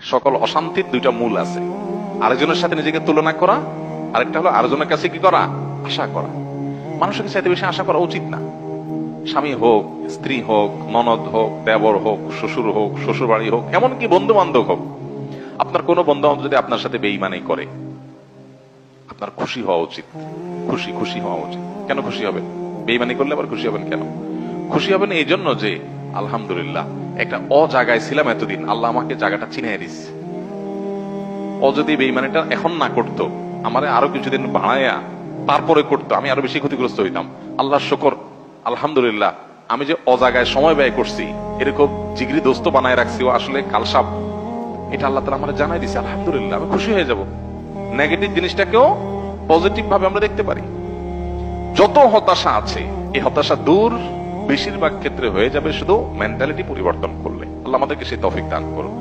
সকল অশান্তির দুইটা মূল আছে, আরেকজনের সাথে নিজেকে তুলনা করা, আরেকটা হলো আরেকজনের কাছে কি করা, আশা করা। মানুষের চাইতে বেশি আশা করা উচিত না। স্বামী হোক, স্ত্রী হোক, ননদ হোক, দেবর হোক, শ্বশুর হোক, শ্বশুর বাড়ি হোক, এমনকি বন্ধু বান্ধব হোক, আপনার কোনো বন্ধু বান্ধব যদি আপনার সাথে বেঈমানি করে, আপনার খুশি হওয়া উচিত। খুশি হওয়া উচিত। কেন খুশি হবেন? বেঈমানি করলে আবার খুশি হবেন কেন? খুশি হবেন এই জন্য যে আলহামদুলিল্লাহ একটা জায়গায় ছিলাম এতদিন, আল্লাহ আমাকে জায়গাটা চিনিয়ে দিচ্ছে। যদি বেঈমানিটা এখন না করতো, আমারে আরো কিছুদিন বাড়াইয়া তারপরে করতো, আমি আরো বেশি ক্ষতিগ্রস্ত হইতাম। আল্লাহর শুকর, আলহামদুলিল্লাহ আমি যে জায়গায় সময় ব্যয় করছি, এরকম জিগরি দোস্ত বানায় রাখছি, ও আসলে কালসাপ, এটা আল্লাহ তাআলা আমারে জানাই দিছে। আলহামদুলিল্লাহ আমি খুশি হয়ে যাব। নেগেটিভ জিনিসটাকেও পজিটিভ ভাবে আমরা দেখতে পারি। যত হতাশা আছে, এই হতাশা দূর বেশিরভাগ ক্ষেত্রে হয়ে যাবে শুধু মেন্টালিটি পরিবর্তন করলে। আল্লাহ আমাদেরকে সেই তৌফিক দান করুন।